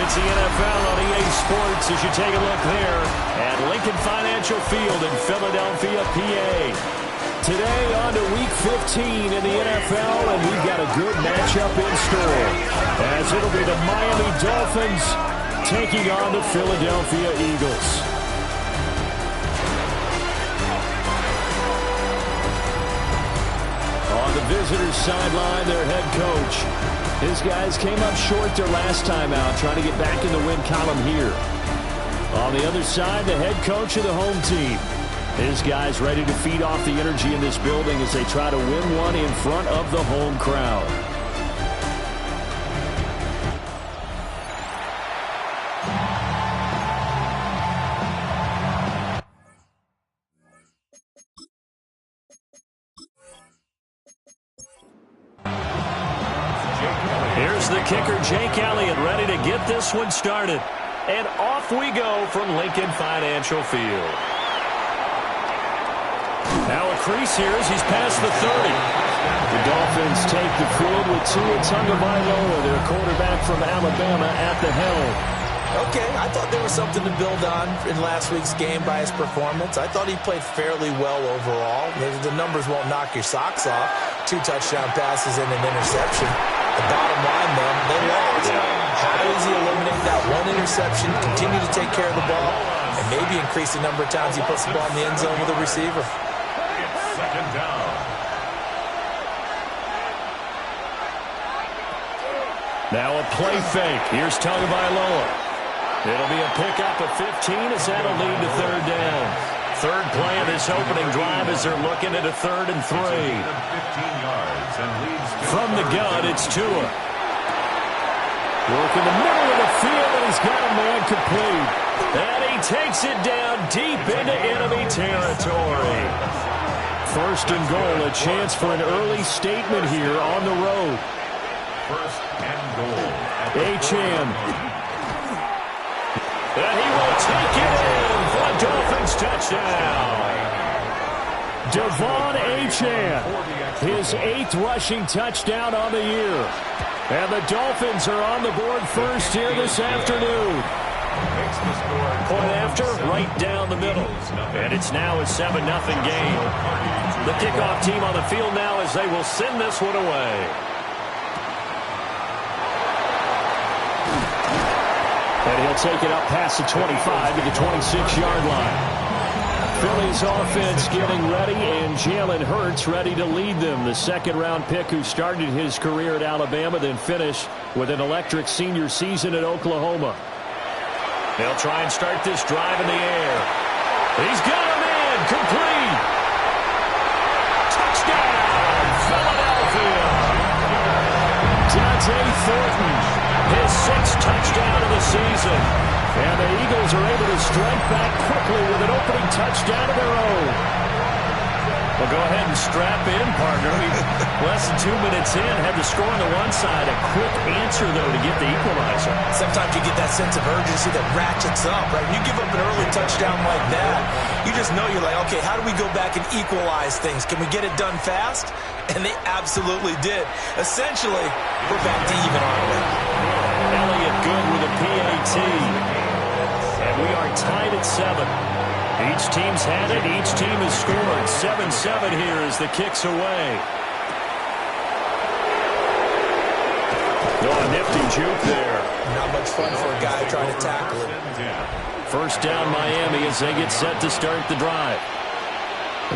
It's the NFL on EA Sports as you take a look there at Lincoln Financial Field in Philadelphia, PA. Today on to Week 15 in the NFL, and we've got a good matchup in store, as it'll be the Miami Dolphins taking on the Philadelphia Eagles. On the visitors' sideline, their head coach. His guys came up short their last time out, trying to get back in the win column here. On the other side, the head coach of the home team. His guys ready to feed off the energy in this building as they try to win one in front of the home crowd. Here's the kicker, Jake Elliott, ready to get this one started. And off we go from Lincoln Financial Field. Now a crease here as he's past the 30. The Dolphins take the field with Tua Tagovailoa, their quarterback from Alabama, at the helm. Okay, I thought there was something to build on in last week's game by his performance. I thought he played fairly well overall. The numbers won't knock your socks off. 2 touchdown passes and an interception. The bottom line, though, they lost. How does he eliminate that one interception, continue to take care of the ball, and maybe increase the number of times he puts the ball in the end zone with a receiver? Second down. Now a play fake. Here's Tagovailoa. It'll be a pickup of 15 as that'll lead to third down. Third play of this opening drive as they're looking at a 3rd and 3. 15 yards and leads from the gun, it's Tua. Work in the middle of the field, and he's got a man complete. And he takes it down deep into enemy territory. 1st and goal, a chance for an early statement here on the road. 1st and goal. Achane. And he will take it in for a Dolphins touchdown. Devon Achane, his 8th rushing touchdown on the year. And the Dolphins are on the board first here this afternoon. Point after, right down the middle. And it's now a 7-0 game. The kickoff team on the field now as they will send this one away. And he'll take it up past the 25 to the 26-yard line. Philly's offense getting ready, and Jalen Hurts ready to lead them. The 2nd-round pick who started his career at Alabama, then finished with an electric senior season at Oklahoma. They'll try and start this drive in the air. He's got him in, complete. Touchdown, Philadelphia. Dante Thornton, his 6th touchdown of the season. And the Eagles are able to strike back quickly with an opening touchdown of their own. Well, go ahead and strap in, partner. Less than 2 minutes in, had the score on the one side. A quick answer, though, to get the equalizer. Sometimes you get that sense of urgency that ratchets up, right? When you give up an early touchdown like that, you just know you're like, okay, how do we go back and equalize things? Can we get it done fast? And they absolutely did. Essentially, we're back to even, aren't we? Elliott good with a PAT. And we are tied at 7. Each team's had it. Each team has scored. 7-7 here as the kick's away. Oh, a nifty juke there. Not much fun for a guy trying to tackle it. First down Miami as they get set to start the drive.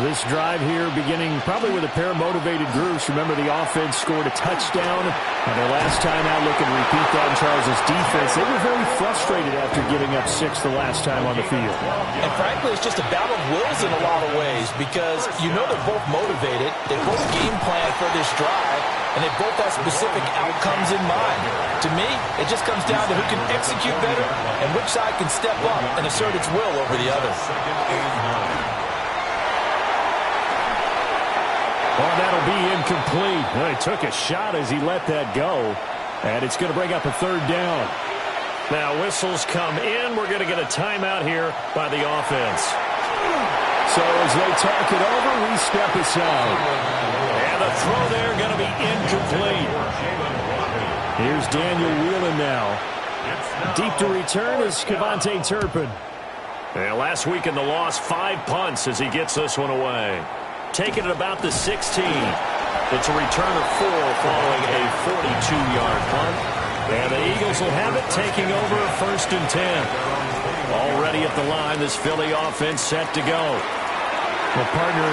This drive here beginning probably with a pair of motivated groups. Remember, the offense scored a touchdown on their last time out. Looking to repeat that in Charles' defense. They were very frustrated after giving up 6 the last time on the field. And frankly, it's just a battle of wills in a lot of ways because you know they're both motivated. They both game plan for this drive, and they both have specific outcomes in mind. To me, it just comes down to who can execute better and which side can step up and assert its will over the other. Oh, that'll be incomplete. Well, he took a shot as he let that go. And it's going to bring up a 3rd down. Now whistles come in. We're going to get a timeout here by the offense. So as they talk it over, we step aside. And the throw there going to be incomplete. Here's Daniel Whelan now. Deep to return is Kevontae Turpin. And last week in the loss, 5 punts as he gets this one away. Taking it about the 16. It's a return of 4 following a 42-yard punt. And the Eagles will have it, taking over 1st and 10. Already at the line, this Philly offense set to go. Well, partner,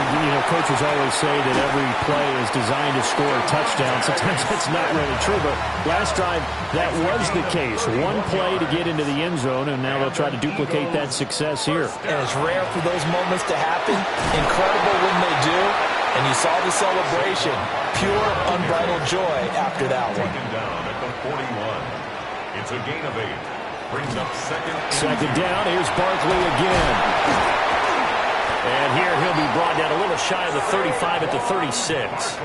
coaches always say that every play is designed to score a touchdown. Sometimes that's not really true, but last drive, that was the case. One play to get into the end zone, and now they'll try to duplicate that success here. And it's rare for those moments to happen. Incredible when they do. And you saw the celebration. Pure, unbridled joy after that one. Taken down at the 41. It's a gain of 8. Brings up second down. Here's Barkley again. And here he'll be brought down a little shy of the 35 at the 36.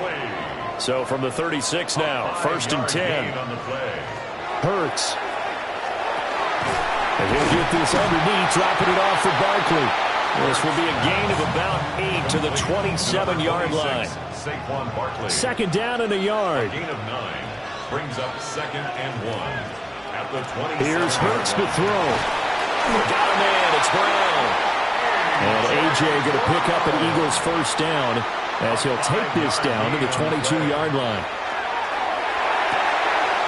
So from the 36 now, 1st and 10. Hurts. And he'll get this underneath, dropping it off for Barkley. This will be a gain of about 8 to the 27-yard line. Second down and a yard. Gain of 9 brings up 2nd and 1 at the 27. Here's Hurts to throw. Got a man. It's Brown. And A.J. going to pick up an Eagles 1st down as he'll take this down to the 22-yard line.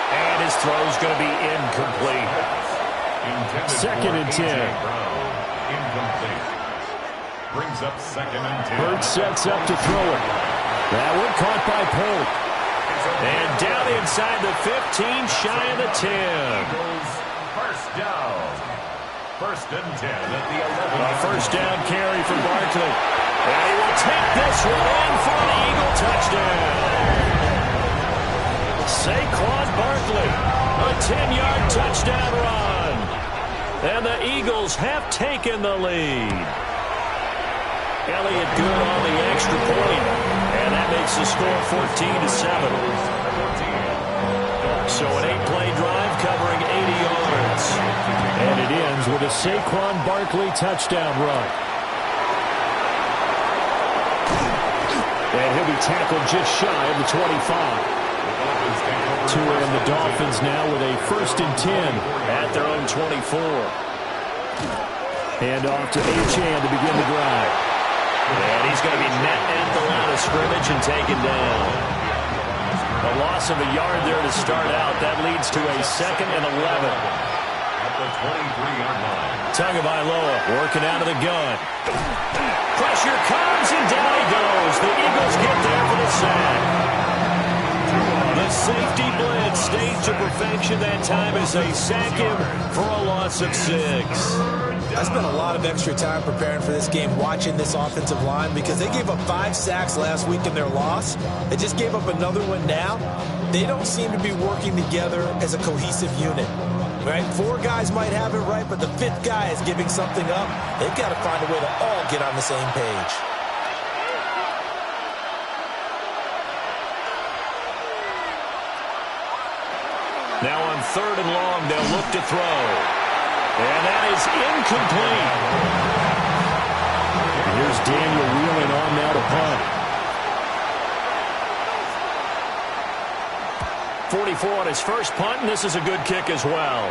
And his throw's going to be incomplete. 2nd and 10. Incomplete. Brings up 2nd and 10. Hurts sets up to throw it. That one caught by Polk. And down inside the 15, shy of the 10. Eagles 1st down. 1st and 10 at the 11. A 1st down carry for Barkley. And he will take this one in for an Eagle touchdown. Saquon Barkley, a 10-yard touchdown run. And the Eagles have taken the lead. Elliott good on the extra point. And that makes the score 14-7. So an 8-play drive covering 80 yards. And it ends with a Saquon Barkley touchdown run. And he'll be tackled just shy of the 25. Tua and the Dolphins now with a 1st and 10 at their own 24. And off to Achane to begin the drive. And he's going to be met at the line of scrimmage and taken down. A loss of a yard there to start out. That leads to a 2nd and 11. At the 23-yard line. Tagovailoa working out of the gun. Pressure comes, and down he goes. The Eagles get there for the sack. The safety blitz staged to perfection that time as they sack him for a loss of 6. I spent a lot of extra time preparing for this game, watching this offensive line, because they gave up 5 sacks last week in their loss. They just gave up another one now. They don't seem to be working together as a cohesive unit. Right? 4 guys might have it right, but the 5th guy is giving something up. They've got to find a way to all get on the same page. Now on 3rd and long, they'll look to throw. And that is incomplete. And here's Daniel Wheeling on now to punt. 44 on his first punt, and this is a good kick as well.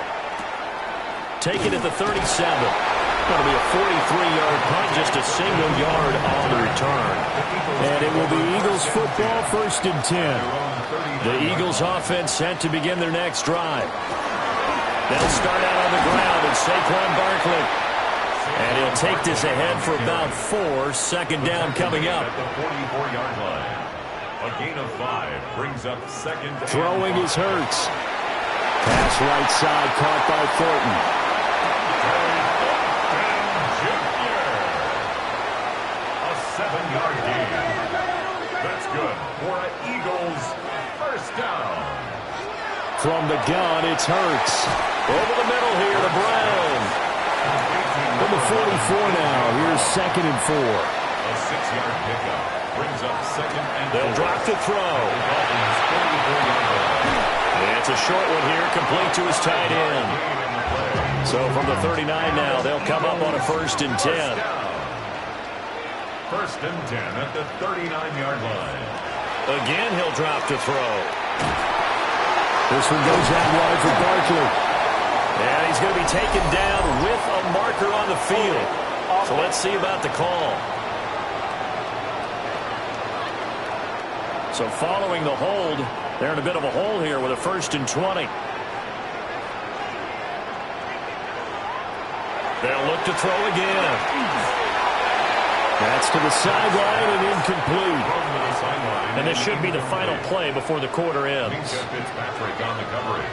Taken at the 37. Going to be a 43-yard punt, just a single yard on the return. And it will be Eagles football, 1st and 10. The Eagles offense set to begin their next drive. They'll start out on the ground with Saquon Barkley. And he'll take this ahead for about 4. 2nd down coming up. At the 44-yard line. A gain of 5 brings up 2nd. Throwing is Hurts. Pass right side caught by Thornton. A 7-yard gain. That's good for an Eagles 1st down. From the gun, it's Hurts. Over the middle here to Brown. From the 44 now, here's 2nd and 4. A 6-yard pickup brings up 2nd and 4. They'll drop the throw. It's a short one here, complete to his tight end. So from the 39 now, they'll come up on a 1st and 10. 1st and 10 at the 39-yard line. Again, he'll drop to throw. This one goes out wide for Barkley. And he's going to be taken down with a marker on the field. So let's see about the call. So following the hold, they're in a bit of a hole here with a 1st and 20. They'll look to throw again. That's to the sideline and incomplete. And this should be the final play before the quarter ends. Fitzpatrick on the coverage.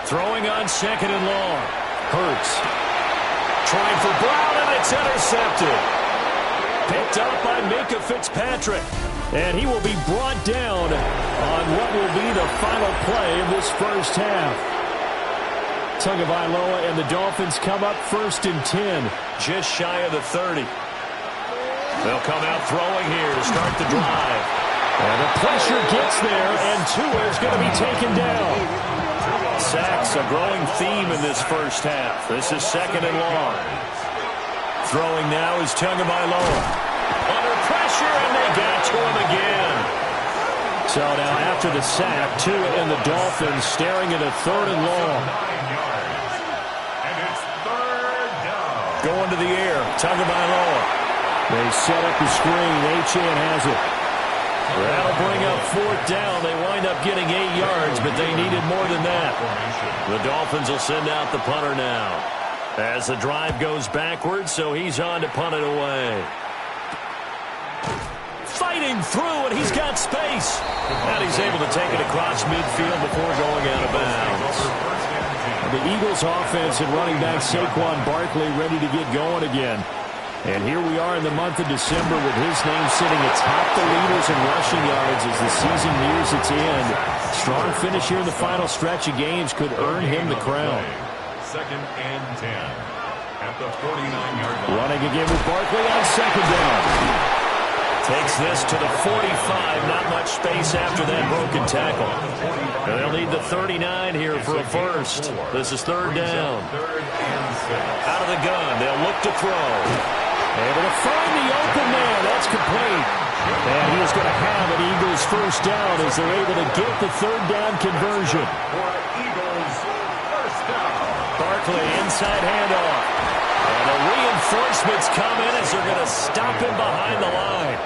Throwing on 2nd and long. Hurts. Trying for Brown, and it's intercepted. Picked up by Minkah Fitzpatrick. And he will be brought down on what will be the final play of this first half. Tagovailoa and the Dolphins come up 1st and 10. Just shy of the 30. They'll come out throwing here to start the drive. And the pressure gets there, and Tua is going to be taken down. Sacks, a growing theme in this first half. This is 2nd and long. Throwing now is Tagovailoa. Under pressure, and they got to him again. So now after the sack, Tua and the Dolphins staring at a 3rd and long. And it's 3rd down. Going to the air, Tagovailoa. They set up the screen. Achane has it. That'll bring up 4th down. They wind up getting 8 yards, but they needed more than that. The Dolphins will send out the punter now. As the drive goes backwards, so he's on to punt it away. Fighting through, and he's got space. And he's able to take it across midfield before going out of bounds. The Eagles offense and running back Saquon Barkley ready to get going again. And here we are in the month of December with his name sitting atop the leaders in rushing yards as the season nears its end. Strong finish here in the final stretch of games could earn him the crown. 2nd and 10 at the 49-yard line. Running again with Barkley on 2nd down. Takes this to the 45. Not much space after that broken tackle. And they'll need the 39 here for a first. This is 3rd down. Out of the gun. They'll look to throw. Able to find the open man. That's complete. And he is going to have an Eagles first down as they're able to get the 3rd down conversion. For Eagles first down. Barkley inside handoff. And the reinforcements come in as they're going to stop him behind the line.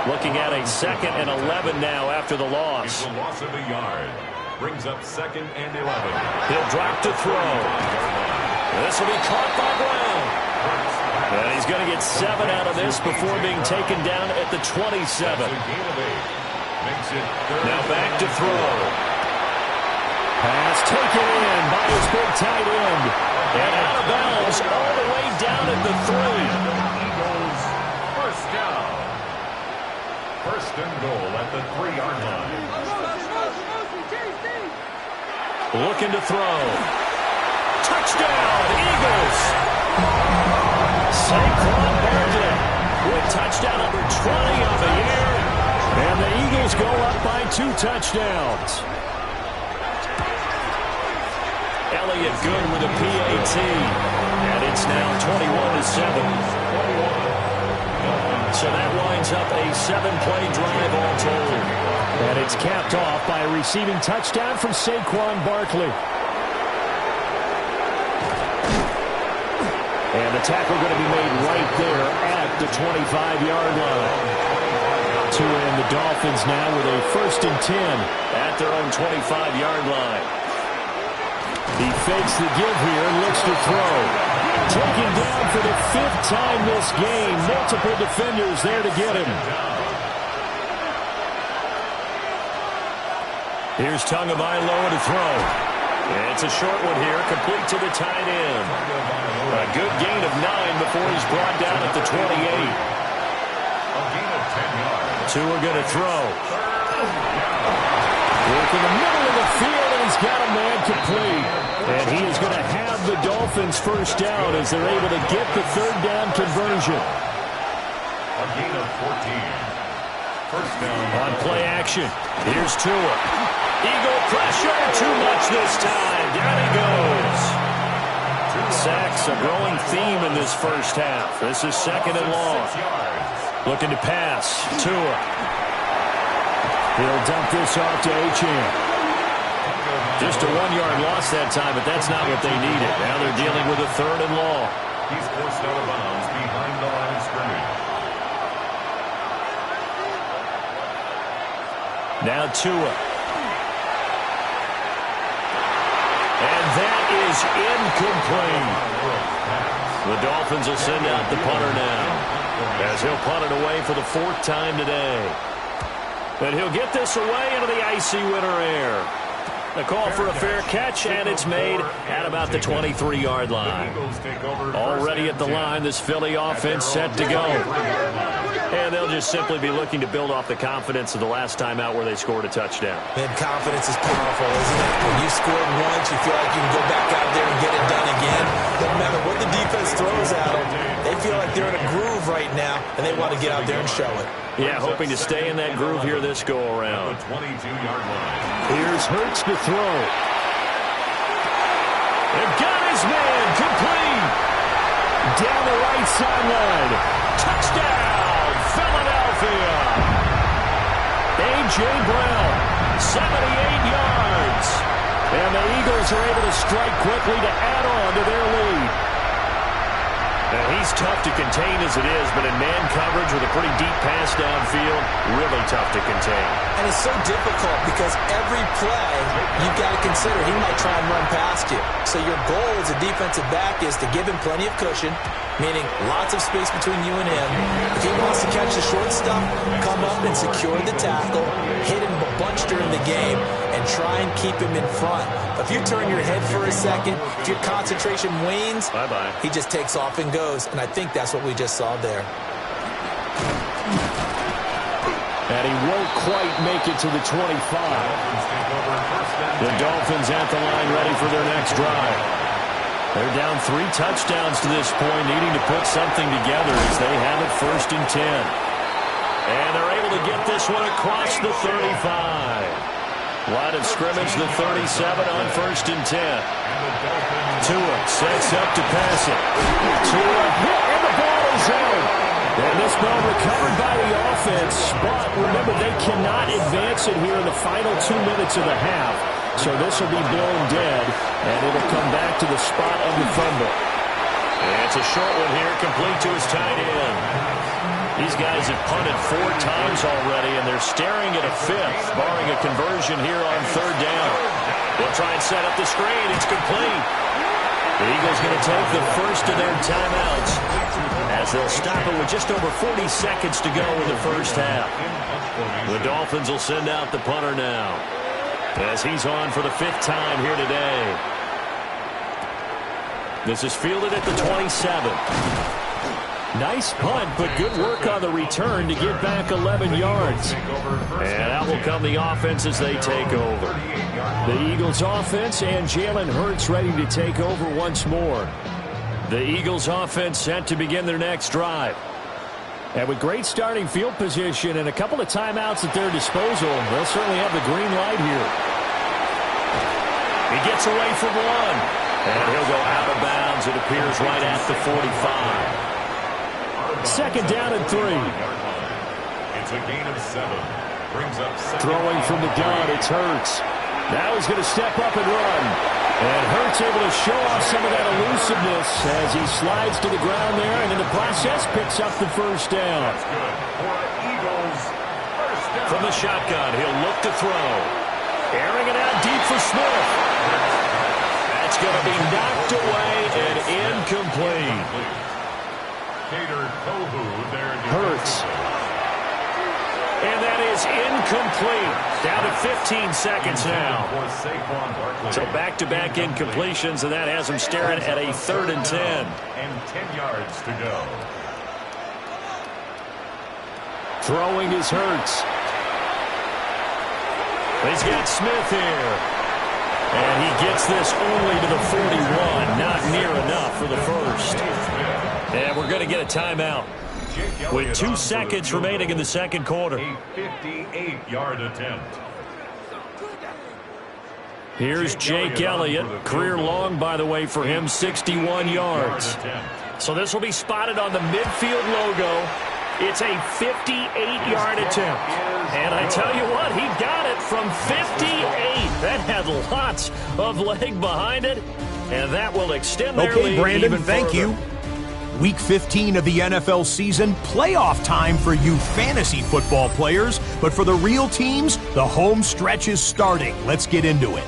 Looking at a 2nd and 11 now after the loss. It's a loss of a yard. Brings up 2nd and 11. He'll drop to throw. This will be caught by Brown. And he's going to get 7 out of this before being taken down at the 27. Now back to throw. Pass taken in by his big tight end. And out of bounds all the way down at the 3. Eagles first down. 1st and goal at the 3-yard line. Looking to throw. Touchdown, Eagles. Saquon Barkley with touchdown number 20 of the year. And the Eagles go up by 2 touchdowns. Elliott good with a PAT. And it's now 21-7. So that winds up a 7-play drive all told. And it's capped off by a receiving touchdown from Saquon Barkley. And the tackle going to be made right there at the 25-yard line. Tua and the Dolphins now with a 1st and 10 at their own 25-yard line. He fakes the give here and looks to throw. Taken down for the 5th time this game. Multiple defenders there to get him. Here's Tagovailoa to throw. It's a short one here, complete to the tight end. A good gain of 9 before he's brought down at the 28. A gain of 10 yards. Tua going to throw. Work in the middle of the field, and he's got a man complete. And he is going to have the Dolphins first down as they're able to get the 3rd down conversion. A gain of 14. First down. On play action, here's Tua. Eagle pressure, too much this time. Down he goes. Sacks, a growing theme in this first half. This is 2nd and long. Looking to pass. Tua. He'll dump this off to Achane. Just a 1-yard loss that time, but that's not what they needed. Now they're dealing with a 3rd and long. He's forced out of bounds behind the line of scrimmage. Now Tua. And that is incomplete. The Dolphins will send out the punter now, as he'll punt it away for the 4th time today. And he'll get this away into the icy winter air. The call for a fair catch, and it's made at about the 23-yard line. Already at the line, this Philly offense set to go. And they'll just simply be looking to build off the confidence of the last time out where they scored a touchdown. And confidence is powerful, isn't it? When you scored once, you feel like you can go back out there and get it done again. No matter what the defense throws at them, they feel like they're in a groove right now, and they want to get out there and show it. Yeah, hoping to stay in that groove here this go-around. 22-yard line. Here's Hurts to throw. And got his man complete. Down the right sideline. Touchdown, Philadelphia. A.J. Brown, 78 yards. And the Eagles are able to strike quickly to add on to their lead. And he's tough to contain as it is, but in man coverage with a pretty deep pass downfield, really tough to contain. And it's so difficult because every play you've got to consider he might try and run past you. So your goal as a defensive back is to give him plenty of cushion, meaning lots of space between you and him. If he wants to catch the short stuff, come up and secure the tackle, hit him a bunch during the game, and try and keep him in front. If you turn your head for a second, if your concentration wanes, bye-bye. He just takes off and goes, and I think that's what we just saw there. And he won't quite make it to the 25. The Dolphins at the line ready for their next drive. They're down 3 touchdowns to this point, needing to put something together as they have it 1st and 10. And they're able to get this one across the 35. Line of scrimmage, the 37 on 1st and 10. Tua sets up to pass it. Tua hit, and the ball is out. And this ball recovered by the offense. But remember, they cannot advance it here in the final 2 minutes of the half. So this will be blown dead, and it'll come back to the spot of the fumble. And it's a short one here, complete to his tight end. These guys have punted 4 times already, and they're staring at a 5th, barring a conversion here on 3rd down. They'll try and set up the screen. It's complete. The Eagles going to take the first of their timeouts as they'll stop it with just over 40 seconds to go in the first half. The Dolphins will send out the punter now as he's on for the 5th time here today. This is fielded at the 27. Nice punt, but good work on the return to get back 11 yards. And out will come the offense as they take over. The Eagles offense and Jalen Hurts ready to take over once more. The Eagles offense set to begin their next drive. And with great starting field position and a couple of timeouts at their disposal, they'll certainly have the green light here. He gets away from one. And he'll go out of bounds, it appears, right at the 45. 2nd down and 3. It's a gain of 7. Brings up throwing from the gun, it's Hurts. Now he's going to step up and run. And Hurts able to show off some of that elusiveness as he slides to the ground there, and in the process picks up the 1st down. That's good for Eagles. First down. From the shotgun, he'll look to throw. Airing it out deep for Smith. That's going to be knocked away and incomplete. Hurts. And that is incomplete. Down to 15 seconds now. So back-to-back incompletions, and that has him staring at a 3rd and 10. And 10 yards to go. Throwing is Hurts. He's got Smith here. And he gets this only to the 41. Not near enough for the first. And we're going to get a timeout with 2 seconds remaining in the 2nd quarter. A 58-yard attempt. Here's Jake Elliott. Career long, by the way, for him, 61 yards. So this will be spotted on the midfield logo. It's a 58-yard attempt. And I tell you what, he got it from 58. That had lots of leg behind it, and that will extend their lead. Okay, Brandon, even thank further. you. Week 15 of the NFL season, playoff time for you fantasy football players. But for the real teams, the home stretch is starting. Let's get into it.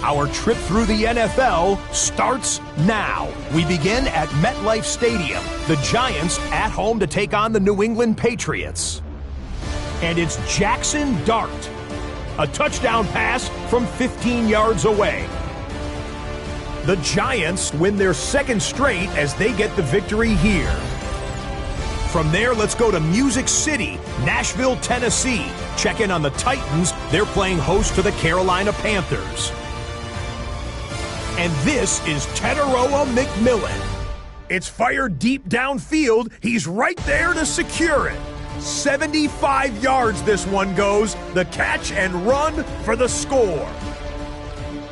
Our trip through the NFL starts now. We begin at MetLife Stadium. The Giants at home to take on the New England Patriots. And it's Jackson Dart. A touchdown pass from 15 yards away. The Giants win their second straight as they get the victory here. From there, let's go to Music City, Nashville, Tennessee. Check in on the Titans. They're playing host to the Carolina Panthers. And this is Tetaroa McMillan. It's fired deep downfield. He's right there to secure it. 75 yards this one goes. The catch and run for the score.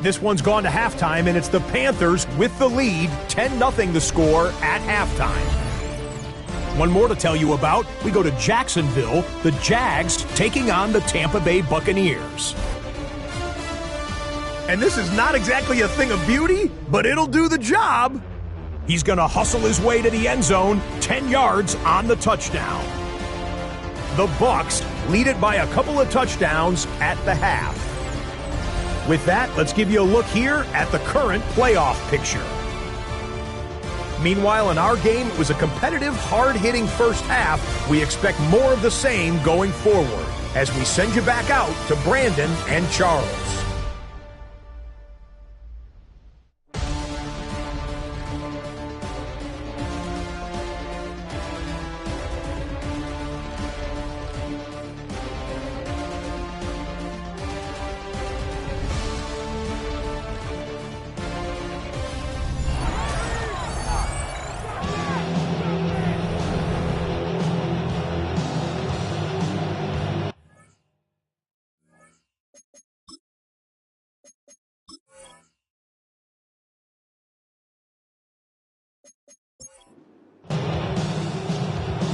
This one's gone to halftime, and it's the Panthers with the lead, 10-0 the score at halftime. One more to tell you about. We go to Jacksonville, the Jags taking on the Tampa Bay Buccaneers. And this is not exactly a thing of beauty, but it'll do the job. He's going to hustle his way to the end zone, 10 yards on the touchdown. The Bucs lead it by a couple of touchdowns at the half. With that, let's give you a look here at the current playoff picture. Meanwhile, in our game, it was a competitive, hard-hitting first half. We expect more of the same going forward as we send you back out to Brandon and Charles.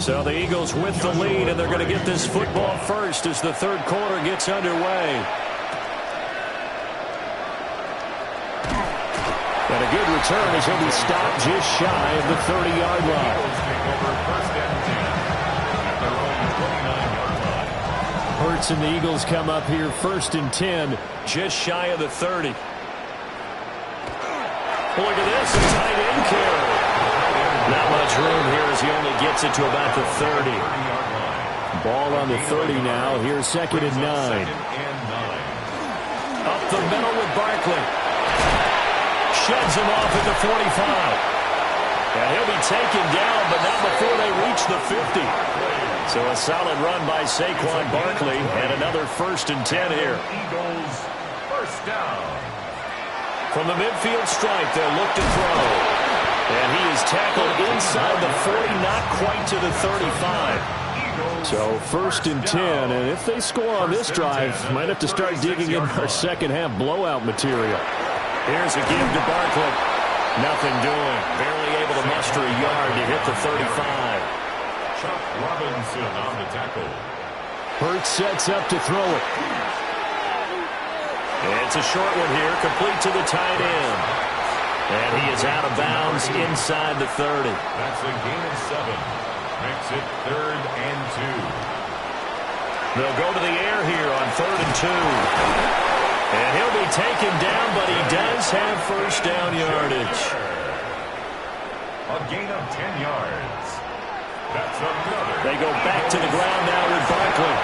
So the Eagles with the lead, and they're going to get this football first as the third quarter gets underway. And a good return as he'll be stopped just shy of the 30-yard line. Hurts and the Eagles come up here first and 10, just shy of the 30. Look at this, a tight end carry. Not much room here as he only gets it to about the 30. Ball on the 30 now. Here's second and 9. Up the middle with Barkley. Sheds him off at the 45. And he'll be taken down, but not before they reach the 50. So a solid run by Saquon Barkley, and another first and 10 here. Eagles, first down. From the midfield stripe, they'll look to throw. And he is tackled inside the 40, not quite to the 35. So first and 10, and if they score on this drive, might have to start digging in our second half blowout material. Here's a give to Barkley. Nothing doing. Barely able to muster a yard to hit the 35. Chuck Robinson on the tackle. Hurts sets up to throw it. It's a short one here, complete to the tight end. And he is out of bounds inside the 30. That's a gain of 7. Makes it 3rd and 2. They'll go to the air here on 3rd and 2. And he'll be taken down, but he does have first down yardage. A gain of 10 yards. That's another. They go back to the ground now with Barkley.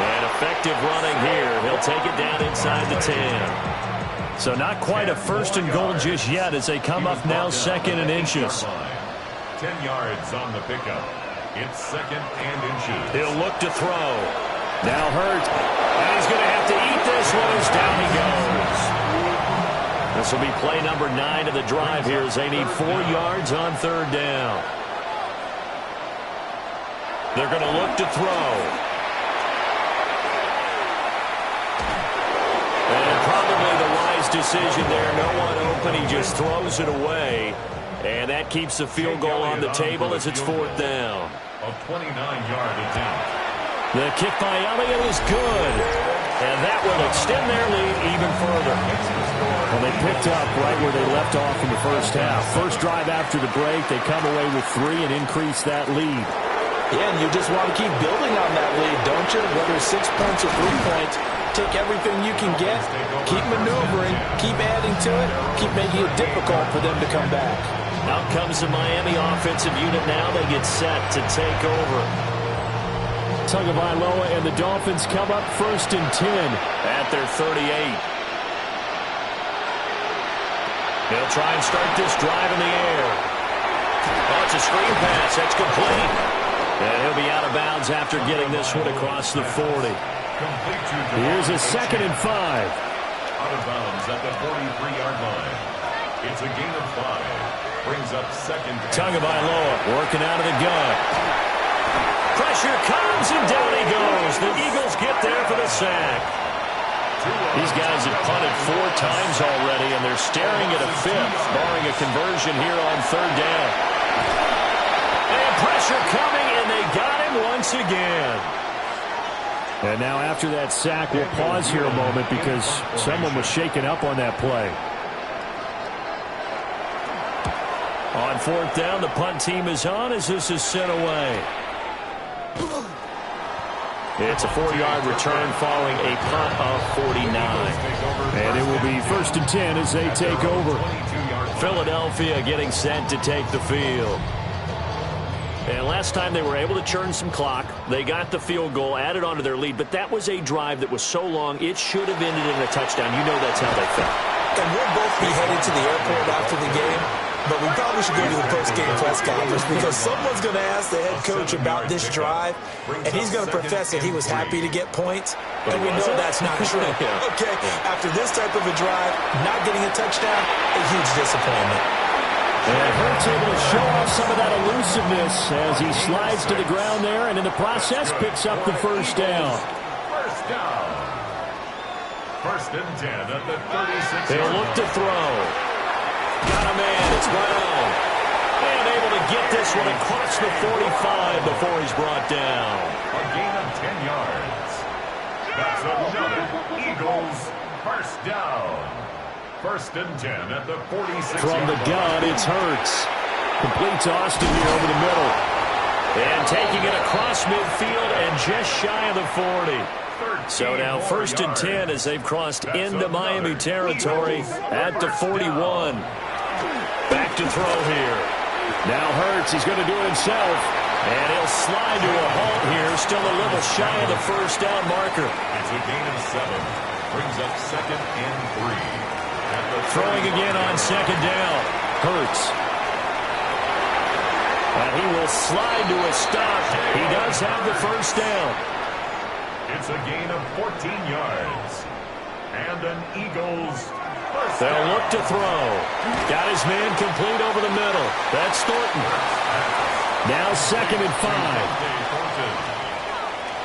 And effective running here. He'll take it down inside the 10. So not quite a first and goal just yet as they come up now second and inches. 10 yards on the pickup. It's second and inches. He'll look to throw. Now Hurt. And he's going to have to eat this one as down he goes. This will be play number 9 of the drive here as they need 4 yards on 3rd down. They're going to look to throw. And probably the wise decision there. No one open. He just throws it away. And that keeps the field goal on the table as it's 4th down. A 29-yard attempt. The kick by Elliott is good. And that will extend their lead even further. Well, they picked up right where they left off in the first half. First drive after the break, they come away with 3 and increase that lead. Yeah, and you just want to keep building on that lead, don't you? Whether it's 6 points or 3 points, take everything you can get, keep maneuvering, keep adding to it, keep making it difficult for them to come back. Out comes the Miami offensive unit now. They get set to take over. Tagovailoa and the Dolphins come up 1st and 10 at their 38. They'll try and start this drive in the air. Oh, it's a screen pass. That's complete. And he'll be out of bounds after getting this one across the 40. Here's a 2nd and 5. Out of bounds at the 43-yard line. It's a gain of 5. Brings up 2nd. Tagovailoa working out of the gun. Pressure comes, and down he goes. The Eagles get there for the sack. These guys have punted 4 times already, and they're staring at a 5th, barring a conversion here on 3rd down. And pressure coming, and they got him once again. And now after that sack, we'll pause here a moment because someone was shaken up on that play. On 4th down, the punt team is on as this is sent away. It's a 4-yard return following a punt of 49. And it will be 1st and 10 as they take over. Philadelphia getting set to take the field. And last time they were able to churn some clock. They got the field goal, added onto their lead, but that was a drive that was so long it should have ended in a touchdown. You know that's how they felt. And we'll both be headed to the airport after the game, but we probably should go to the post-game press conference because someone's going to ask the head coach about this drive, and he's going to profess that he was happy to get points, and we know that's not true. Okay, after this type of a drive, not getting a touchdown, a huge disappointment. And Hurts able to show off some of that elusiveness as he slides to the ground there and in the process picks up the 1st down. First down. 1st and 10 at the 36. They'll look to throw. Got a man. It's Brown. And able to get this one across the 45 before he's brought down. A gain of 10 yards. That's another Eagles 1st down. 1st and 10 at the 46. From the gun, it's Hurts. Complete to Austin here over the middle. And taking it across midfield and just shy of the 40. So now 1st and 10 as they've crossed into Miami territory at the 41. Back to throw here. Now Hurts, he's going to do it himself. And he'll slide to a halt here, still a little shy of the 1st down marker. It's a gain of 7. Brings up 2nd and 3. Throwing again on 2nd down. Hurts. And he will slide to a stop. He does have the 1st down. It's a gain of 14 yards. And an Eagles 1st They'll down. look to throw. Got his man complete over the middle. That's Thornton. Now 2nd and 5.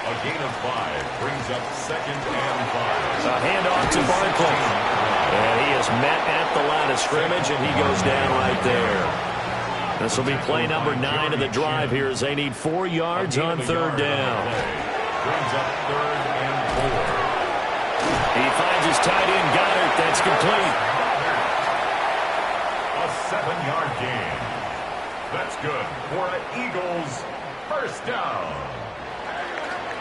A gain of 5 brings up 2nd and 5. A handoff to Barkley. And he is met at the line of scrimmage, and he goes down right there. This will be play number 9 of the drive here as they need 4 yards on 3rd down. Brings up 3rd and 4. He finds his tight end, Goddard. That's complete. A 7-yard gain. That's good for an Eagles 1st down.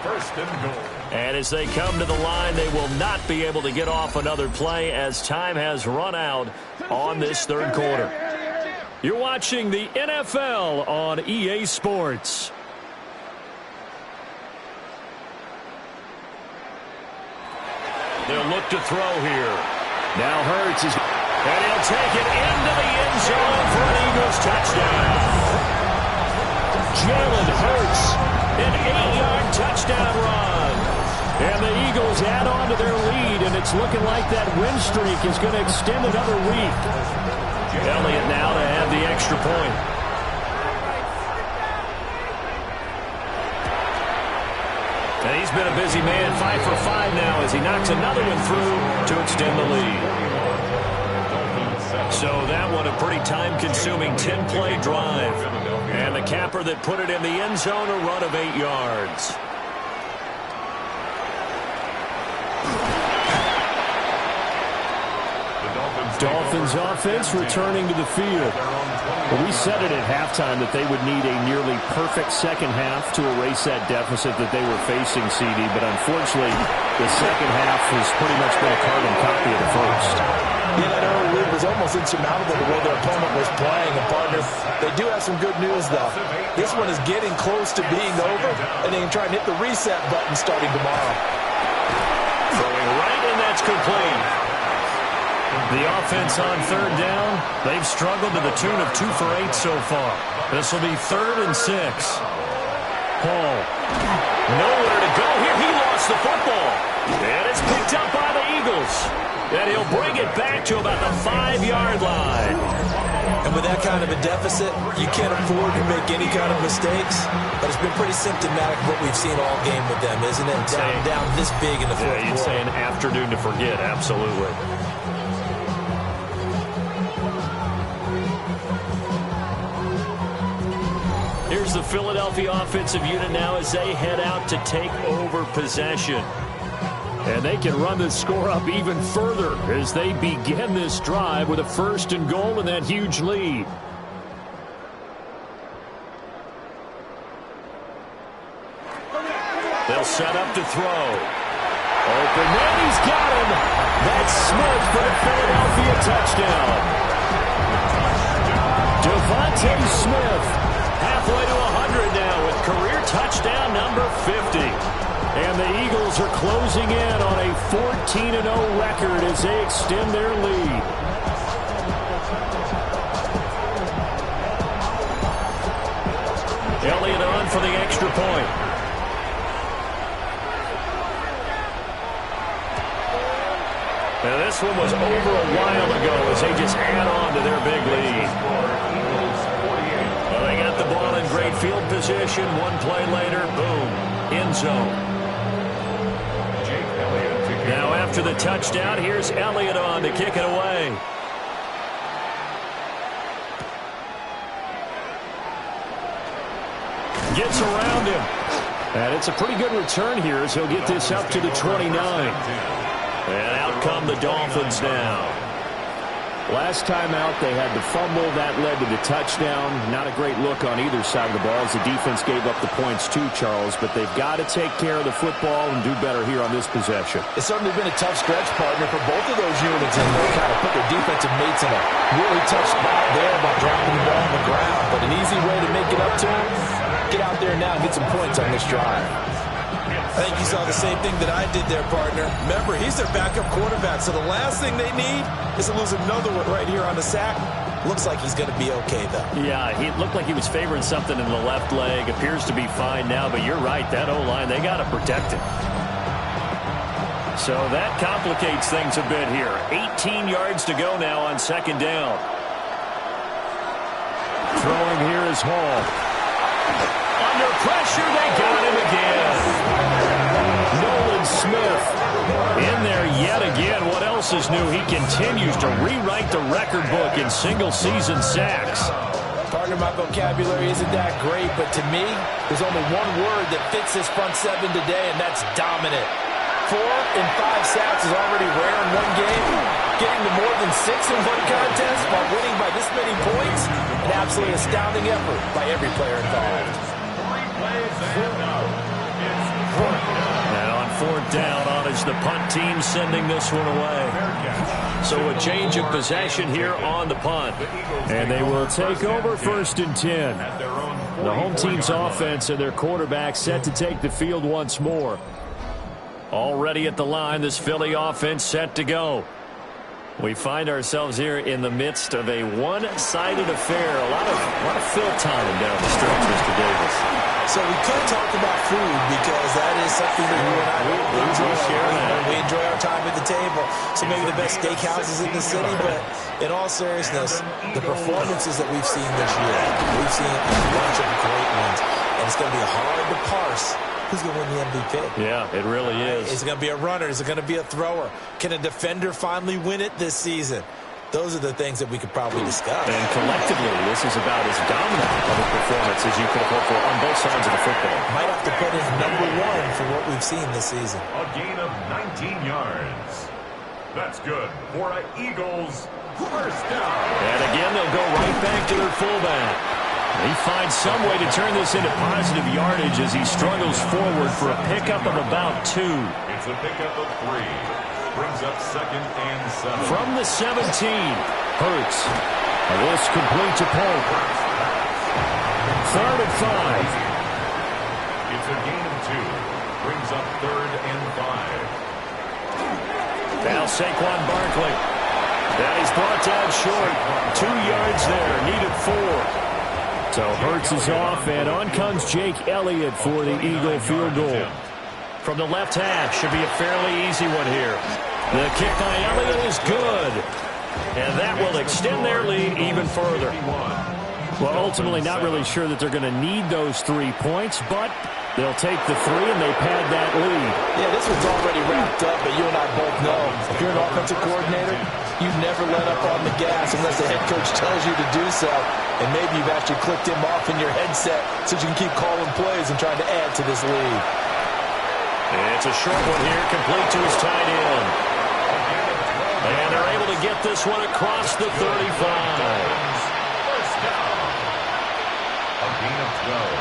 1st and goal. And as they come to the line, they will not be able to get off another play as time has run out on this 3rd quarter. You're watching the NFL on EA Sports. They'll look to throw here. Now Hurts is... And he'll take it into the end zone for an Eagles touchdown. Jalen Hurts, an 8-yard touchdown run. And the Eagles add on to their lead, and it's looking like that win streak is going to extend another week. Elliott now to have the extra point. And he's been a busy man, 5 for 5 now as he knocks another one through to extend the lead. So that one a pretty time-consuming 10-play drive. And the capper that put it in the end zone, a run of 8 yards. Dolphins offense returning to the field. Well, we said it at halftime that they would need a nearly perfect second half to erase that deficit that they were facing, CD. But unfortunately, the second half has pretty much been a carbon copy of the first. Yeah, that early lead was almost insurmountable the way their opponent was playing. And, partner, they do have some good news, though. This one is getting close to being over, and they can try and hit the reset button starting tomorrow. Throwing right, and that's complete. The offense on third down, they've struggled to the tune of 2 for 8 so far. This will be 3rd and 6. Paul, nowhere to go here. He lost the football. And it's picked up by the Eagles. And he'll bring it back to about the 5-yard line. And with that kind of a deficit, you can't afford to make any kind of mistakes. But it's been pretty symptomatic of what we've seen all game with them, isn't it? Down this big in the fourth quarter. You'd say an afternoon to forget, absolutely. Here's the Philadelphia offensive unit now as they head out to take over possession. And they can run the score up even further as they begin this drive with a 1st and goal and that huge lead. They'll set up to throw. Open man, he's got him. That's Smith for the Philadelphia touchdown. Devontae Smith. Halfway to 100 now with career touchdown number 50. And the Eagles are closing in on a 14-0 record as they extend their lead. Elliott on for the extra point. Now this one was over a while ago as they just add on to their big lead. They got the ball in great field position. One play later, boom, end zone. Now after the touchdown, here's Elliott on to kick it away. Gets around him. And it's a pretty good return here as he'll get this up to the 29. And out come the Dolphins now. Last time out, they had the fumble. That led to the touchdown. Not a great look on either side of the ball as the defense gave up the points too, Charles. But they've got to take care of the football and do better here on this possession. It's certainly been a tough stretch, partner, for both of those units. And they kind of put their defensive mates in a really tough spot there by dropping the ball on the ground. But an easy way to make it up to them, get out there now and get some points on this drive. I think you saw the same thing that I did there, partner. Remember, he's their backup quarterback, so the last thing they need is to lose another one right here on the sack. Looks like he's going to be okay, though. Yeah, he looked like he was favoring something in the left leg. Appears to be fine now, but you're right. That O-line, they got to protect him. So that complicates things a bit here. 18 yards to go now on 2nd down. Throwing here is Hall. Under pressure, they got him again. Nolan Smith in there yet again. What else is new? He continues to rewrite the record book in single-season sacks. Partner, my vocabulary isn't that great, but to me, there's only one word that fits this front seven today, and that's dominant. 4 and 5 sacks is already rare in one game. Getting to more than 6 in one contest while winning by this many points, an absolutely astounding effort by every player involved. And on 4th down, on is the punt team sending this one away. So a change of possession here on the punt. And they will take over 1st and 10. The home team's offense and their quarterback set to take the field once more. Already at the line, this Philly offense set to go. We find ourselves here in the midst of a one-sided affair. A lot of fill time down the stretch, Mr. Davis. So we could talk about food because that is something that you and I enjoy. We enjoy our time at the table. So maybe the best steakhouses in the city, but in all seriousness, the performances that we've seen this year, we've seen a bunch of great ones, and it's going to be hard to parse who's going to win the MVP. Yeah, it really is. Is it going to be a runner? Is it going to be a thrower? Can a defender finally win it this season? Those are the things that we could probably discuss. And collectively, this is about as dominant of a performance as you could have hoped for on both sides of the football. Might have to put in #1 for what we've seen this season. A gain of 19 yards. That's good for an Eagles first down. And again, they'll go right back to their fullback. He finds some way to turn this into positive yardage as he struggles forward for a pickup of about 2. It's a pickup of 3. Brings up 2nd and 7. From the 17, Hurts. This complete to Pope. 3rd and 5. It's a gain of 2. Brings up 3rd and 5. Now Saquon Barkley. And he's brought down short. 2 yards there. Needed 4. So Hurts is off, and on comes Jake Elliott for the Eagle field goal. From the left hash, should be a fairly easy one here. The kick by Elliott is good. And that will extend their lead even further. Well, ultimately not really sure that they're going to need those 3 points, but they'll take the 3 and they pad that lead. Yeah, this one's already wrapped up, but you and I both know if you're an offensive coordinator, you never let up on the gas unless the head coach tells you to do so. And maybe you've actually clicked him off in your headset so you can keep calling plays and trying to add to this lead. It's a short one here, complete to his tight end. And they're able to get this one across the 35. First down. A gain of 12.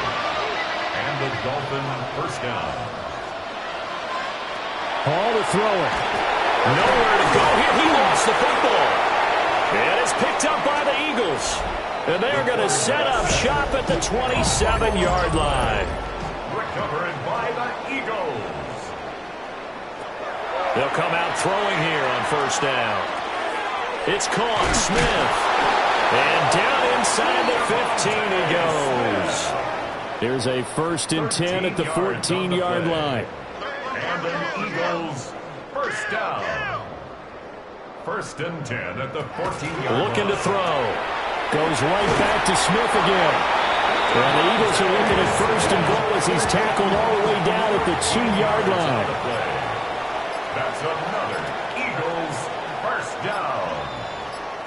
And the Dolphin first down. Hall to throw it. Nowhere to go here. He lost the football. And it's picked up by the Eagles. And they're going to set up shop at the 27-yard line. Recovered by the Eagles. They'll come out throwing here on first down. It's caught. Smith. And down inside the 15 he goes. Here's a 1st and 10 at the 14-yard line. And the Eagles first down. 1st and 10 at the 14-yard line. Looking to throw. Goes right back to Smith again. And the Eagles are looking at 1st and goal as he's tackled all the way down at the 2-yard line. That's another Eagles first down.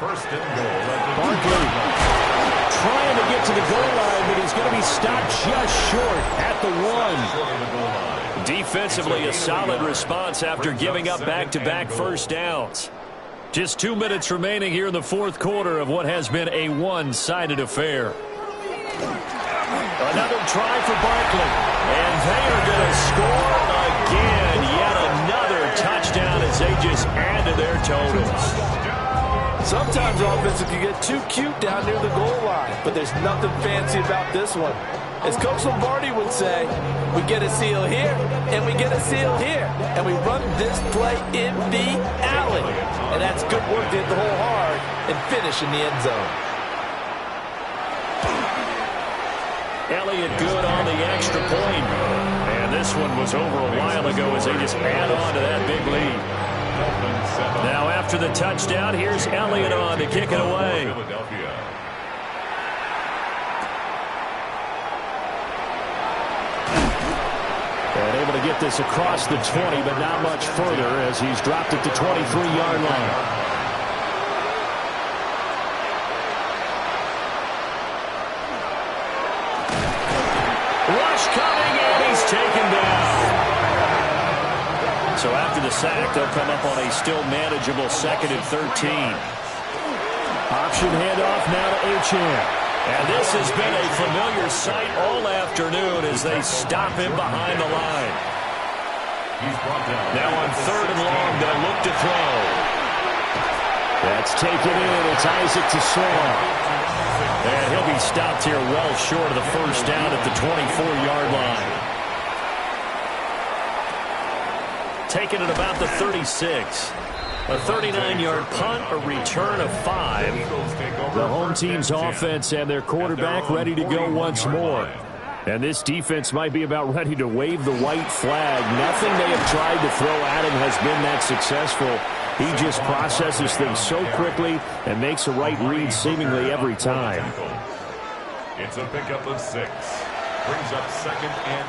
1st and goal at the Barkley trying to get to the goal line, but he's going to be stopped just short at the 1. Defensively, a solid response after giving up back-to-back first downs. Just 2 minutes remaining here in the 4th quarter of what has been a one-sided affair. Another try for Barkley. And they are going to score again. Yet another touchdown as they just add to their totals. Sometimes offenses can get too cute down near the goal line, but there's nothing fancy about this one. As Coach Lombardi would say, we get a seal here, and we get a seal here, and we run this play in the alley. And that's good work to hit the hole hard and finish in the end zone. Elliott good on the extra point. And this one was over a while ago as they just add on to that big lead. Now after the touchdown, here's Elliott on to kick it away. And able to get this across the 20, but not much further as he's dropped it to 23-yard line. Rush coming, and he's taken down. So after the sack, they'll come up on a still manageable 2nd and 13. Option handoff now to Achane. And this has been a familiar sight all afternoon as they stop him behind the line. Now on 3rd and long, they'll look to throw. That's taken in. It's Isaac to Swan. And he'll be stopped here well short of the first down at the 24-yard line. Taken at about the 36. A 39-yard punt, a return of 5. The home team's offense and their quarterback ready to go once more. And this defense might be about ready to wave the white flag. Nothing they have tried to throw at him has been that successful. He just processes things so quickly and makes a right read seemingly every time. It's a pickup of 6. Brings up 2nd and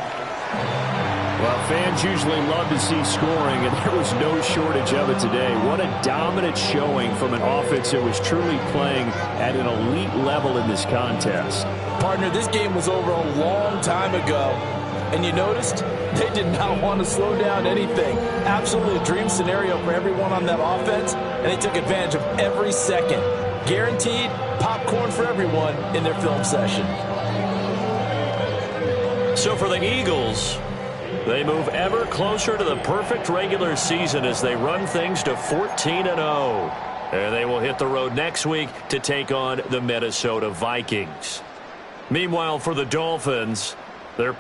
Well, fans usually love to see scoring, and there was no shortage of it today. What a dominant showing from an offense that was truly playing at an elite level in this contest. Partner, this game was over a long time ago, and you noticed they did not want to slow down anything. Absolutely a dream scenario for everyone on that offense, and they took advantage of every second. Guaranteed popcorn for everyone in their film session. So for the Eagles, they move ever closer to the perfect regular season as they run things to 14-0. And they will hit the road next week to take on the Minnesota Vikings. Meanwhile, for the Dolphins, they're